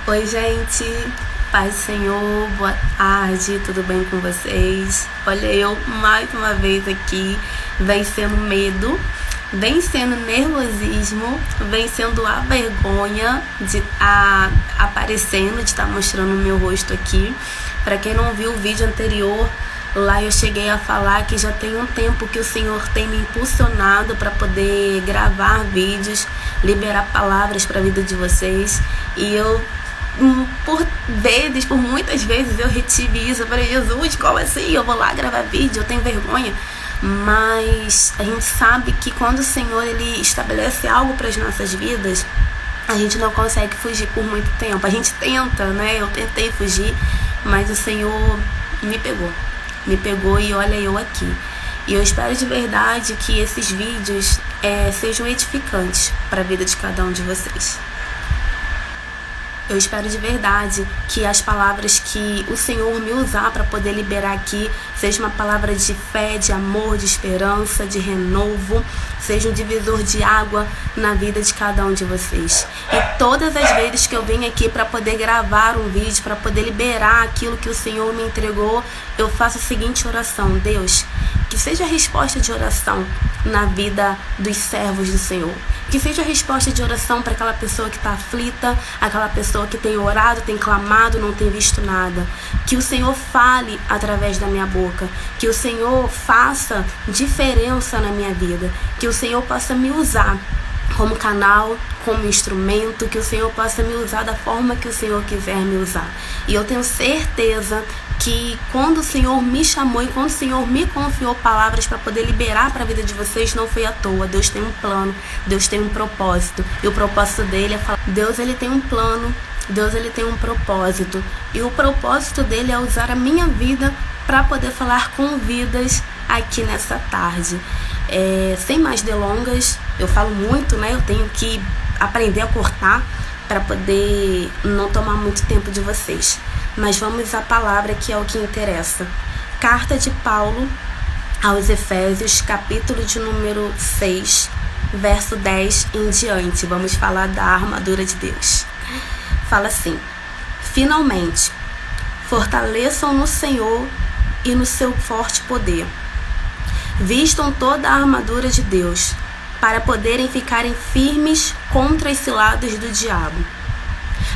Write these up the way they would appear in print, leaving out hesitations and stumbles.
Oi, gente, paz do Senhor, boa tarde, tudo bem com vocês? Olha, eu mais uma vez aqui, vencendo medo, vencendo nervosismo, vencendo a vergonha de aparecendo, de estar mostrando o meu rosto aqui. Para quem não viu o vídeo anterior, lá eu cheguei a falar que já tem um tempo que o Senhor tem me impulsionado para poder gravar vídeos, liberar palavras para a vida de vocês. E eu, por muitas vezes eu retive isso. Eu falei, Jesus, como assim? Eu vou lá gravar vídeo, eu tenho vergonha. Mas a gente sabe que quando o Senhor ele estabelece algo para as nossas vidas, a gente não consegue fugir por muito tempo. A gente tenta, né? Eu tentei fugir, mas o Senhor me pegou e olha eu aqui. E eu espero de verdade que esses vídeos sejam edificantes para a vida de cada um de vocês. Eu espero de verdade que as palavras que o Senhor me usar para poder liberar aqui seja uma palavra de fé, de amor, de esperança, de renovo, seja um divisor de água na vida de cada um de vocês. E todas as vezes que eu venho aqui para poder gravar um vídeo, para poder liberar aquilo que o Senhor me entregou, eu faço a seguinte oração: Deus, que seja a resposta de oração na vida dos servos do Senhor. Que seja a resposta de oração para aquela pessoa que está aflita, aquela pessoa que tem orado, tem clamado, não tem visto nada. Que o Senhor fale através da minha boca. Que o Senhor faça diferença na minha vida. Que o Senhor possa me usar como canal, como instrumento, que o Senhor possa me usar da forma que o Senhor quiser me usar. E eu tenho certeza que quando o Senhor me chamou e quando o Senhor me confiou palavras para poder liberar para a vida de vocês, não foi à toa. Deus tem um plano, Deus tem um propósito. E o propósito dele é falar. Deus ele tem um plano, Deus ele tem um propósito. E o propósito dele é usar a minha vida para poder falar com vidas aqui nessa tarde. Sem mais delongas, eu falo muito, né? Eu tenho que aprender a cortar para poder não tomar muito tempo de vocês. Mas vamos à palavra, que é o que interessa. Carta de Paulo aos Efésios, capítulo de número 6, verso 10 em diante. Vamos falar da armadura de Deus. Fala assim: finalmente, fortaleçam no Senhor e no seu forte poder. Vistam toda a armadura de Deus, para poderem ficarem firmes contra as ciladas do diabo.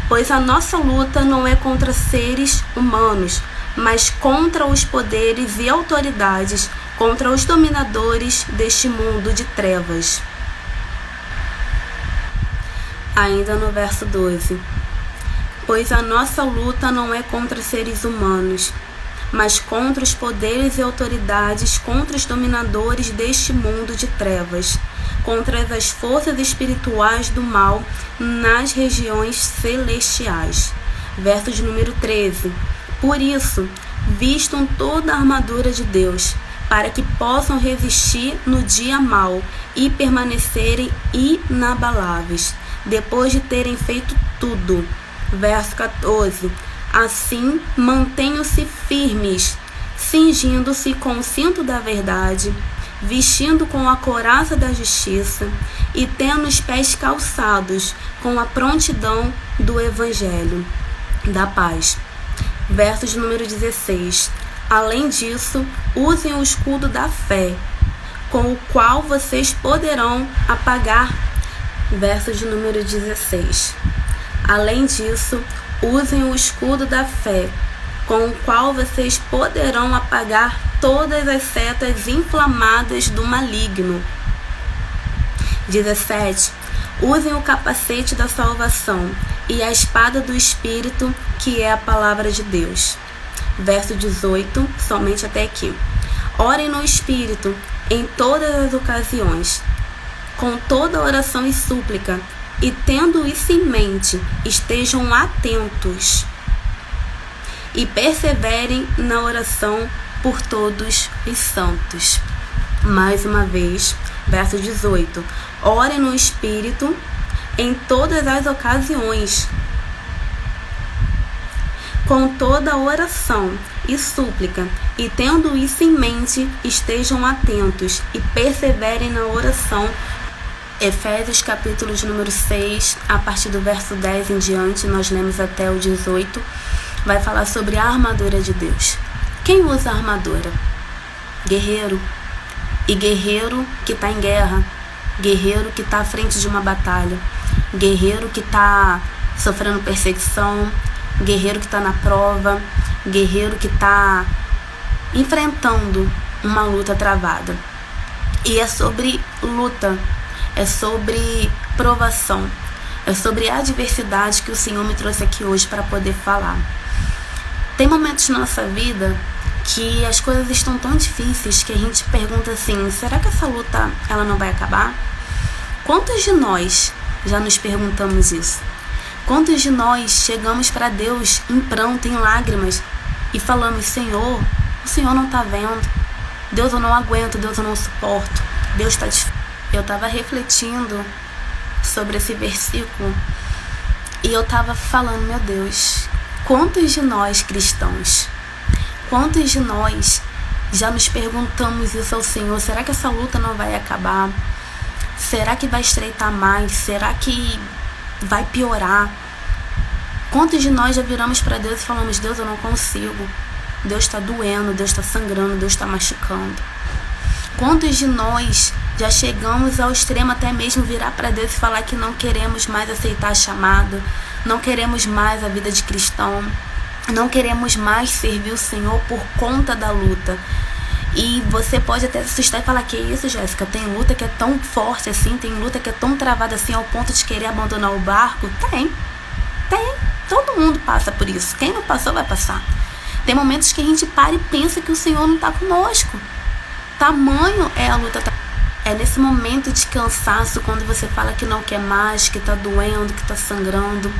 Pois a nossa luta não é contra seres humanos, mas contra os poderes e autoridades, contra os dominadores deste mundo de trevas. Ainda no verso 12. Pois a nossa luta não é contra seres humanos, mas contra os poderes e autoridades, contra os dominadores deste mundo de trevas, contra as forças espirituais do mal nas regiões celestiais. Verso de número 13. Por isso, vistam toda a armadura de Deus, para que possam resistir no dia mau e permanecerem inabaláveis, depois de terem feito tudo. Verso 14. Assim, mantenham-se firmes, cingindo-se com o cinto da verdade, vestindo com a couraça da justiça e tendo os pés calçados com a prontidão do evangelho da paz. Verso de número 16. Além disso, usem o escudo da fé, com o qual vocês poderão apagar. Verso de número 16. Além disso, usem o escudo da fé, com o qual vocês poderão apagar todas as setas inflamadas do maligno. 17. Usem o capacete da salvação e a espada do Espírito, que é a palavra de Deus. Verso 18, somente até aqui. Orem no Espírito em todas as ocasiões, com toda oração e súplica, e tendo isso em mente, estejam atentos e perseverem na oração por todos os santos. Mais uma vez, verso 18. Orem no Espírito em todas as ocasiões, com toda oração e súplica, e tendo isso em mente, estejam atentos e perseverem na oração Efésios capítulo de número 6, a partir do verso 10 em diante, nós lemos até o 18, vai falar sobre a armadura de Deus. Quem usa a armadura? Guerreiro. E guerreiro que está em guerra, guerreiro que está à frente de uma batalha, guerreiro que está sofrendo perseguição, guerreiro que está na prova, guerreiro que está enfrentando uma luta travada. E é sobre luta, é sobre provação, é sobre a adversidade que o Senhor me trouxe aqui hoje para poder falar. Tem momentos na nossa vida que as coisas estão tão difíceis que a gente pergunta assim, será que essa luta ela não vai acabar? Quantos de nós já nos perguntamos isso? Quantos de nós chegamos para Deus em pranto, em lágrimas e falamos, Senhor, o Senhor não está vendo, Deus eu não aguento, Deus eu não suporto, Deus está difícil. Eu estava refletindo sobre esse versículo e eu estava falando, meu Deus, quantos de nós cristãos, quantos de nós já nos perguntamos isso ao Senhor, será que essa luta não vai acabar? Será que vai estreitar mais? Será que vai piorar? Quantos de nós já viramos para Deus e falamos, Deus eu não consigo, Deus está doendo, Deus está sangrando, Deus está machucando? Quantos de nós já chegamos ao extremo até mesmo virar para Deus e falar que não queremos mais aceitar a chamada, não queremos mais a vida de cristão, não queremos mais servir o Senhor por conta da luta? E você pode até se assustar e falar, que isso, Jéssica, tem luta que é tão forte assim, tem luta que é tão travada assim ao ponto de querer abandonar o barco? Tem, todo mundo passa por isso, quem não passou vai passar. Tem momentos que a gente para e pensa que o Senhor não está conosco, tamanho é a luta. É nesse momento de cansaço, quando você fala que não quer mais, que está doendo, que está sangrando,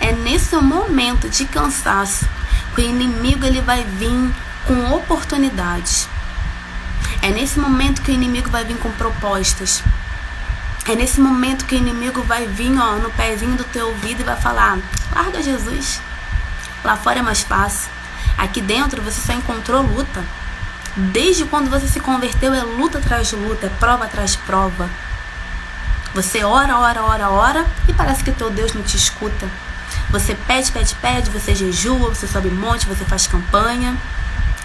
é nesse momento de cansaço que o inimigo ele vai vir com oportunidades. É nesse momento que o inimigo vai vir com propostas. É nesse momento que o inimigo vai vir no pezinho do teu ouvido e vai falar, larga Jesus, lá fora é mais fácil, aqui dentro você só encontrou luta. Desde quando você se converteu é luta atrás de luta, é prova atrás de prova. Você ora e parece que teu Deus não te escuta. Você pede, você jejua, você sobe monte, você faz campanha.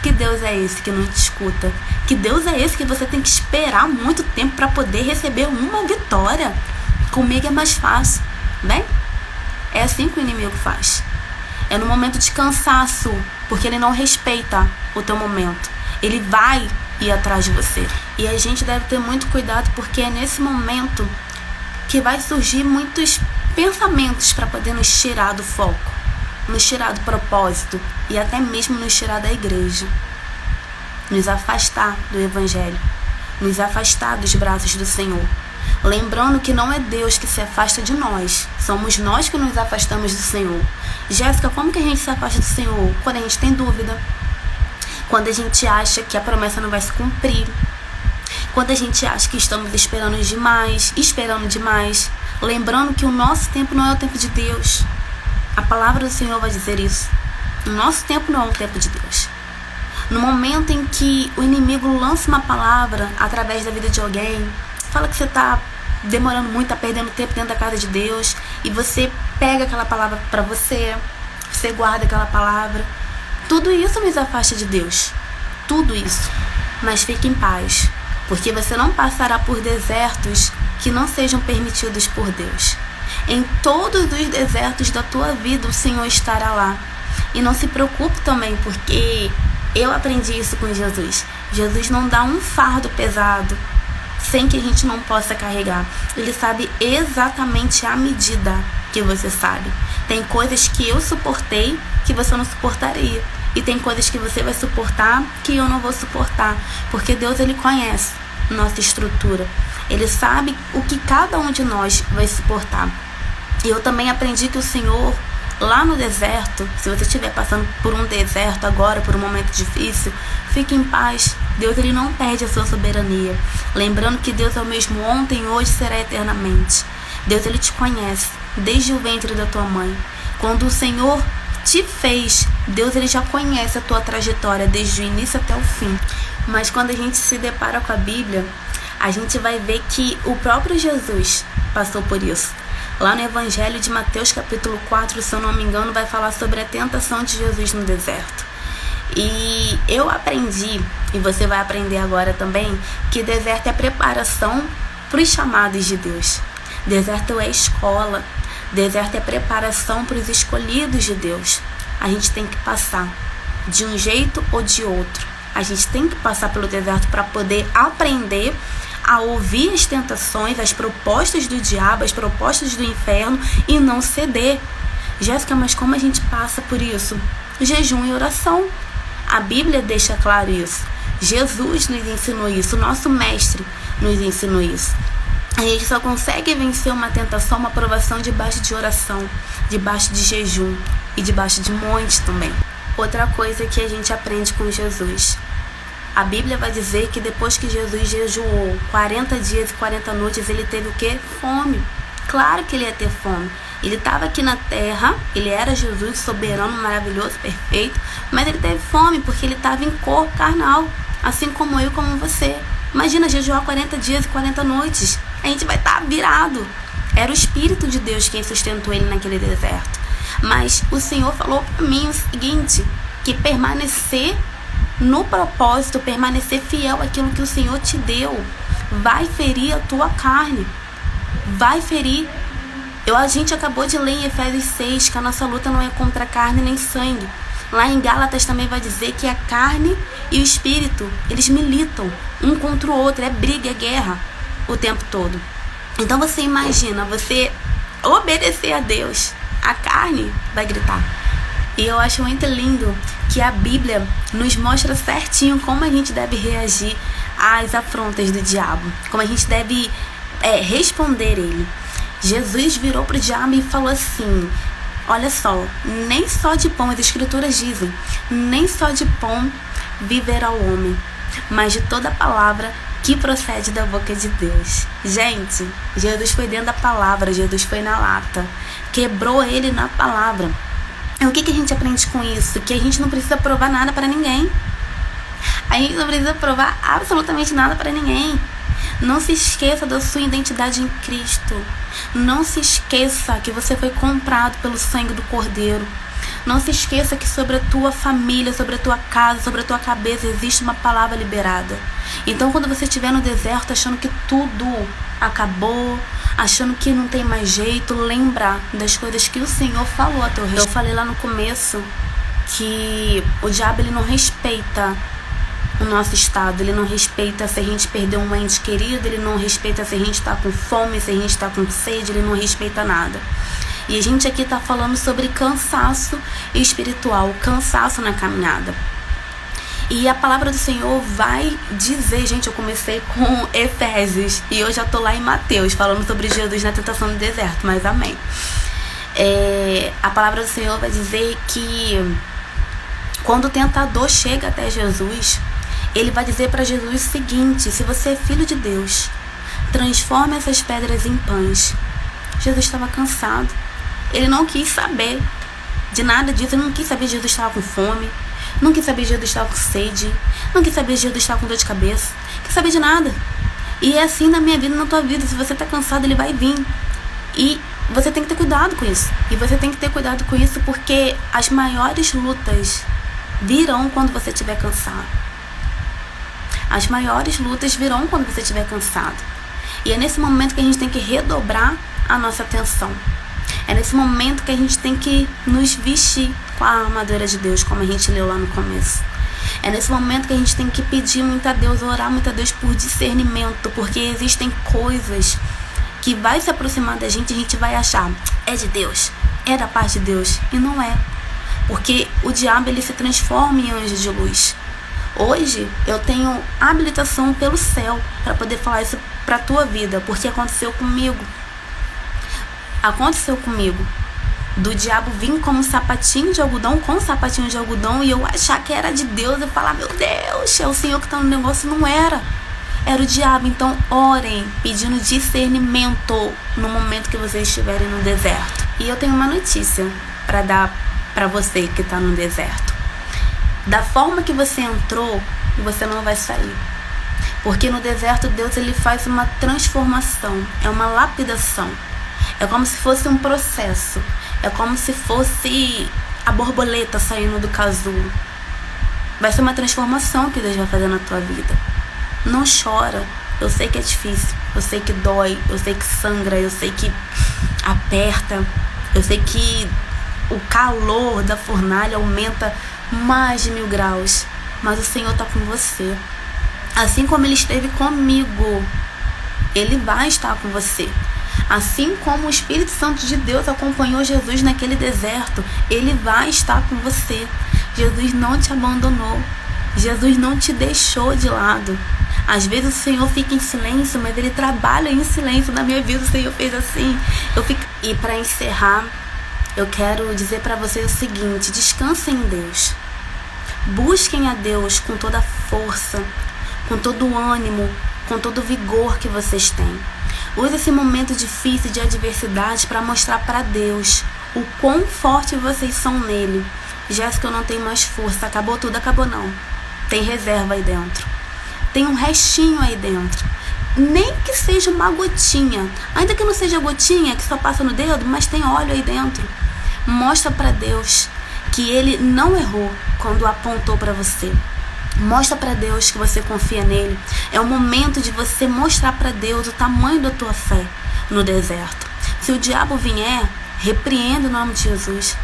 Que Deus é esse que não te escuta? Que Deus é esse que você tem que esperar muito tempo para poder receber uma vitória? Comigo é mais fácil, bem? É assim que o inimigo faz. É no momento de cansaço, porque ele não respeita o teu momento. Ele vai ir atrás de você. E a gente deve ter muito cuidado, porque é nesse momento que vai surgir muitos pensamentos para poder nos tirar do foco, nos tirar do propósito e até mesmo nos tirar da igreja, nos afastar do evangelho, nos afastar dos braços do Senhor. Lembrando que não é Deus que se afasta de nós, somos nós que nos afastamos do Senhor. Jéssica, como que a gente se afasta do Senhor? Quando a gente tem dúvida, quando a gente acha que a promessa não vai se cumprir, quando a gente acha que estamos esperando demais, lembrando que o nosso tempo não é o tempo de Deus. A palavra do Senhor vai dizer isso. O nosso tempo não é o tempo de Deus. No momento em que o inimigo lança uma palavra através da vida de alguém, fala que você está demorando muito, está perdendo tempo dentro da casa de Deus, e você pega aquela palavra para você guarda aquela palavra. Tudo isso nos afasta de Deus, tudo isso. Mas fique em paz, porque você não passará por desertos que não sejam permitidos por Deus. Em todos os desertos da tua vida o Senhor estará lá. E não se preocupe também, porque eu aprendi isso com Jesus. Jesus não dá um fardo pesado sem que a gente não possa carregar. Ele sabe exatamente a medida que você sabe. Tem coisas que eu suportei que você não suportaria. E tem coisas que você vai suportar que eu não vou suportar. Porque Deus, ele conhece nossa estrutura. Ele sabe o que cada um de nós vai suportar. E eu também aprendi que o Senhor, lá no deserto, se você estiver passando por um deserto agora, por um momento difícil, fique em paz. Deus, ele não perde a sua soberania. Lembrando que Deus é o mesmo ontem, hoje, será eternamente. Deus, ele te conhece desde o ventre da tua mãe. Quando o Senhor te fez, Deus, ele já conhece a tua trajetória desde o início até o fim. Mas quando a gente se depara com a Bíblia a gente vai ver que o próprio Jesus passou por isso. Lá no Evangelho de Mateus, capítulo 4, se eu não me engano, vai falar sobre a tentação de Jesus no deserto. E eu aprendi, e você vai aprender agora também, que deserto é preparação para os chamados de Deus. Deserto é escola. Deserto é preparação para os escolhidos de Deus. A gente tem que passar de um jeito ou de outro. A gente tem que passar pelo deserto para poder aprender a ouvir as tentações, as propostas do diabo, as propostas do inferno e não ceder. Jéssica, mas como a gente passa por isso? Jejum e oração. A Bíblia deixa claro isso. Jesus nos ensinou isso. O nosso mestre nos ensinou isso. A gente só consegue vencer uma tentação, uma provação debaixo de oração, debaixo de jejum e debaixo de montes também. Outra coisa que a gente aprende com Jesus. A Bíblia vai dizer que depois que Jesus jejuou 40 dias e 40 noites, ele teve o quê? Fome. Claro que ele ia ter fome. Ele estava aqui na terra, ele era Jesus, soberano, maravilhoso, perfeito, mas ele teve fome porque ele estava em corpo carnal, assim como eu e como você. Imagina jejuar 40 dias e 40 noites. A gente vai estar virado. Era o Espírito de Deus quem sustentou ele naquele deserto. Mas o Senhor falou para mim o seguinte, que permanecer no propósito, permanecer fiel àquilo que o Senhor te deu, vai ferir a tua carne. Vai ferir. A gente acabou de ler em Efésios 6 que a nossa luta não é contra a carne nem sangue. Lá em Gálatas também vai dizer que a carne e o espírito, eles militam um contra o outro, é briga, é guerra o tempo todo. Então você imagina, você obedecer a Deus, a carne vai gritar. E eu acho muito lindo que a Bíblia nos mostra certinho como a gente deve reagir às afrontas do diabo, como a gente deve responder ele. Jesus virou para o diabo e falou assim, olha só, nem só de pão, as escrituras dizem, nem só de pão viverá o homem, mas de toda palavra que procede da boca de Deus. Gente, Jesus foi dentro da palavra, Jesus foi na lata, quebrou ele na palavra. E o que a gente aprende com isso? Que a gente não precisa provar nada para ninguém. A gente não precisa provar absolutamente nada para ninguém. Não se esqueça da sua identidade em Cristo. Não se esqueça que você foi comprado pelo sangue do Cordeiro. Não se esqueça que sobre a tua família, sobre a tua casa, sobre a tua cabeça existe uma palavra liberada. Então quando você estiver no deserto achando que tudo acabou, achando que não tem mais jeito, lembra das coisas que o Senhor falou a teu respeito. Eu falei lá no começo que o diabo ele não respeita o nosso estado, ele não respeita se a gente perdeu um ente querido, ele não respeita se a gente está com fome, se a gente está com sede, ele não respeita nada. E a gente aqui está falando sobre cansaço espiritual, cansaço na caminhada. E a palavra do Senhor vai dizer, gente, eu comecei com Efésios e eu já tô lá em Mateus, falando sobre Jesus na tentação do deserto, mas amém. A palavra do Senhor vai dizer que quando o tentador chega até Jesus, ele vai dizer para Jesus o seguinte, se você é filho de Deus, transforme essas pedras em pães. Jesus estava cansado, ele não quis saber de nada disso, ele não quis saber se Jesus estava com fome, não quis saber se Jesus estava com sede, não quis saber se Jesus estava com dor de cabeça, não quis saber de nada. E é assim na minha vida e na tua vida, se você está cansado, ele vai vir. E você tem que ter cuidado com isso. E você tem que ter cuidado com isso porque as maiores lutas virão quando você estiver cansado. As maiores lutas virão quando você estiver cansado. E é nesse momento que a gente tem que redobrar a nossa atenção. É nesse momento que a gente tem que nos vestir com a armadura de Deus, como a gente leu lá no começo. É nesse momento que a gente tem que pedir muito a Deus, orar muito a Deus por discernimento, porque existem coisas que vai se aproximar da gente e a gente vai achar, é de Deus, é da parte de Deus, e não é. Porque o diabo ele se transforma em anjo de luz. Hoje eu tenho habilitação pelo céu para poder falar isso para a tua vida, porque aconteceu comigo. Aconteceu comigo. Do diabo vir como um sapatinho de algodão, com um sapatinho de algodão, e eu achar que era de Deus e falar, meu Deus, é o Senhor que está no negócio. Não era. Era o diabo. Então orem pedindo discernimento no momento que vocês estiverem no deserto. E eu tenho uma notícia para dar para você que está no deserto. Da forma que você entrou, você não vai sair. Porque no deserto Deus ele faz uma transformação, é uma lapidação. É como se fosse um processo. É como se fosse a borboleta saindo do casulo. Vai ser uma transformação que Deus vai fazer na tua vida. Não chora. Eu sei que é difícil. Eu sei que dói. Eu sei que sangra. Eu sei que aperta. Eu sei que o calor da fornalha aumenta mais de 1000 graus. Mas o Senhor está com você. Assim como Ele esteve comigo, Ele vai estar com você. Assim como o Espírito Santo de Deus acompanhou Jesus naquele deserto, Ele vai estar com você. Jesus não te abandonou. Jesus não te deixou de lado. Às vezes o Senhor fica em silêncio, mas Ele trabalha em silêncio. Na minha vida o Senhor fez assim. E para encerrar, eu quero dizer para vocês o seguinte: descansem em Deus. Busquem a Deus com toda a força, com todo o ânimo, com todo o vigor que vocês têm. Use esse momento difícil de adversidade para mostrar para Deus o quão forte vocês são nele. Jéssica, eu não tenho mais força. Acabou tudo? Acabou não. Tem reserva aí dentro. Tem um restinho aí dentro. Nem que seja uma gotinha. Ainda que não seja gotinha, que só passa no dedo, mas tem óleo aí dentro. Mostra para Deus que Ele não errou quando apontou para você. Mostra para Deus que você confia nele. É o momento de você mostrar para Deus o tamanho da tua fé no deserto. Se o diabo vier, repreenda o nome de Jesus.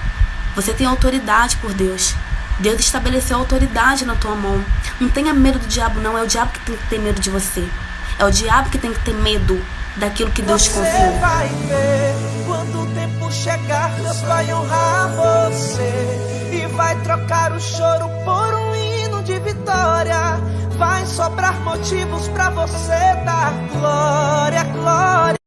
Você tem autoridade por Deus. Deus estabeleceu autoridade na tua mão. Não tenha medo do diabo, não. É o diabo que tem que ter medo de você. É o diabo que tem que ter medo daquilo que Deus confiou. Você vai ver, quando o tempo chegar, Deus vai honrar você e vai trocar o choro por um hino de vitória. Vai sobrar motivos pra você dar glória, glória.